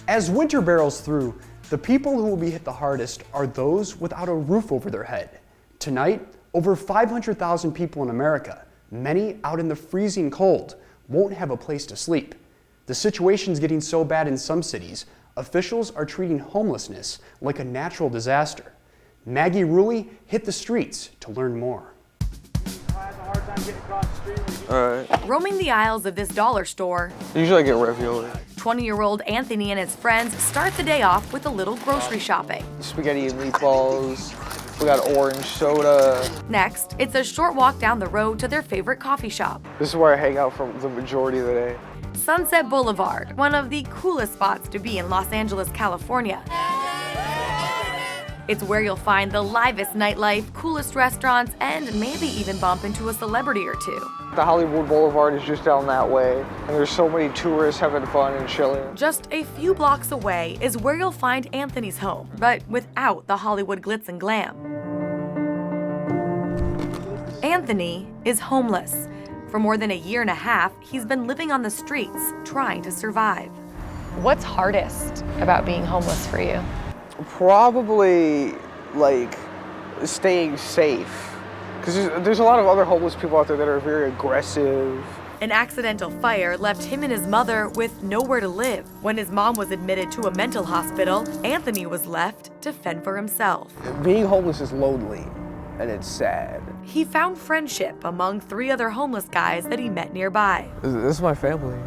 As winter barrels through, the people who will be hit the hardest are those without a roof over their head. Tonight, over 500,000 people in America, many out in the freezing cold, won't have a place to sleep. The situation's getting so bad in some cities, officials are treating homelessness like a natural disaster. Maggie Rulli hit the streets to learn more. Roaming the aisles of this dollar store, Usually I get ravioli. 20-year-old Anthony and his friends start the day off with a little grocery shopping. Spaghetti and meatballs. We got orange soda. Next, it's a short walk down the road to their favorite coffee shop. This is where I hang out for the majority of the day. Sunset Boulevard, one of the coolest spots to be in Los Angeles, California. It's where you'll find the livest nightlife, coolest restaurants, and maybe even bump into a celebrity or two. The Hollywood Boulevard is just down that way, and there's so many tourists having fun and chilling. Just a few blocks away is where you'll find Anthony's home, but without the Hollywood glitz and glam. Anthony is homeless. For more than a year and a half, he's been living on the streets, trying to survive. What's hardest about being homeless for you? Probably, like, staying safe. Because there's a lot of other homeless people out there that are very aggressive. An accidental fire left him and his mother with nowhere to live. When his mom was admitted to a mental hospital, Anthony was left to fend for himself. Being homeless is lonely, and it's sad. He found friendship among 3 other homeless guys that he met nearby. This is my family.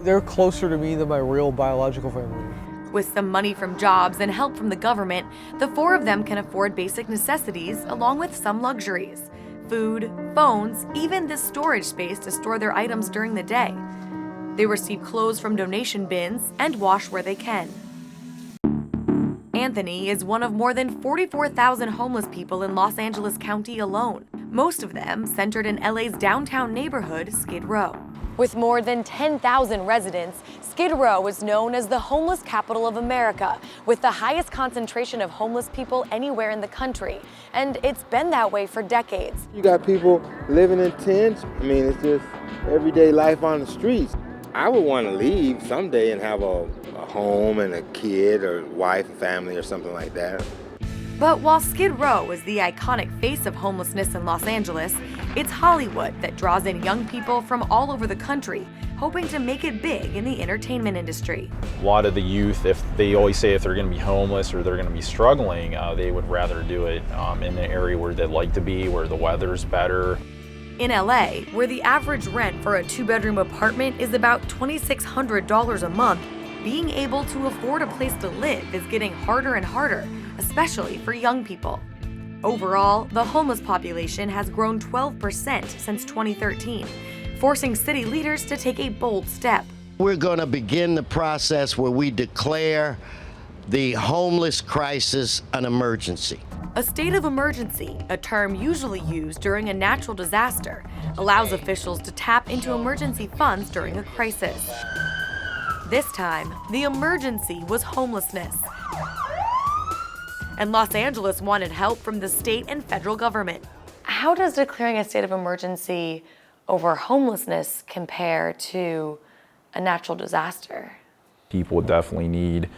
They're closer to me than my real biological family. With some money from jobs and help from the government, the 4 of them can afford basic necessities along with some luxuries. Food, phones, even this storage space to store their items during the day. They receive clothes from donation bins and wash where they can. Anthony is one of more than 44,000 homeless people in Los Angeles County alone, most of them centered in LA's downtown neighborhood, Skid Row. With more than 10,000 residents, Skid Row is known as the homeless capital of America, with the highest concentration of homeless people anywhere in the country. And it's been that way for decades. You got people living in tents. I mean, it's just everyday life on the streets. I would want to leave someday and have a home and a kid or wife and family or something like that. But while Skid Row is the iconic face of homelessness in Los Angeles, it's Hollywood that draws in young people from all over the country, hoping to make it big in the entertainment industry. A lot of the youth, if they always say if they're going to be homeless or they're going to be struggling, they would rather do it in an area where they'd like to be, where the weather's better. In LA, where the average rent for a 2-bedroom apartment is about $2,600 a month, being able to afford a place to live is getting harder and harder, especially for young people. Overall, the homeless population has grown 12% since 2013, forcing city leaders to take a bold step. We're going to begin the process where we declare the homeless crisis an emergency. A state of emergency, a term usually used during a natural disaster, allows officials to tap into emergency funds during a crisis. This time, the emergency was homelessness. And Los Angeles wanted help from the state and federal government. How does declaring a state of emergency over homelessness compare to a natural disaster? People definitely need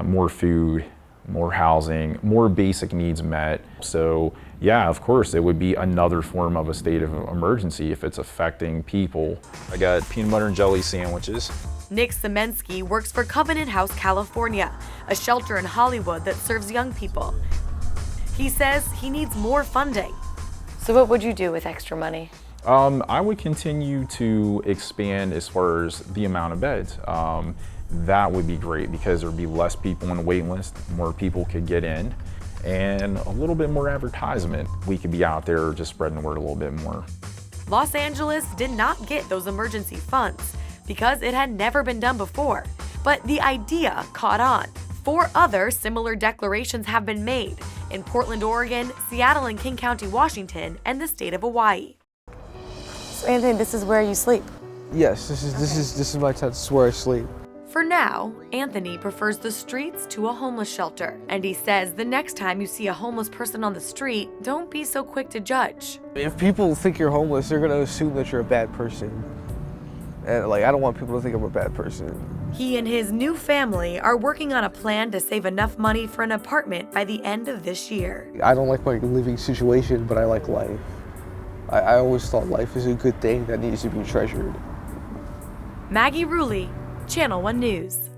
more food, more housing, more basic needs met. So yeah, of course, it would be another form of a state of emergency if it's affecting people. I got peanut butter and jelly sandwiches. Nick Semensky works for Covenant House, California, a shelter in Hollywood that serves young people. He says he needs more funding. So what would you do with extra money? I would continue to expand as far as the amount of beds. That would be great because there'd be less people on the wait list, more people could get in, and a little bit more advertisement. We could be out there just spreading the word a little bit more. Los Angeles did not get those emergency funds because it had never been done before. But the idea caught on. 4 other similar declarations have been made in Portland, Oregon, Seattle and King County, Washington, and the state of Hawaii. So Anthony, this is where you sleep? Yes, this is my tent. This is where I sleep. For now, Anthony prefers the streets to a homeless shelter. And he says the next time you see a homeless person on the street, don't be so quick to judge. If people think you're homeless, they're gonna assume that you're a bad person. And like, I don't want people to think I'm a bad person. He and his new family are working on a plan to save enough money for an apartment by the end of this year. I don't like my living situation, but I like life. I always thought life is a good thing that needs to be treasured. Maggie Rulli, Channel 1 News.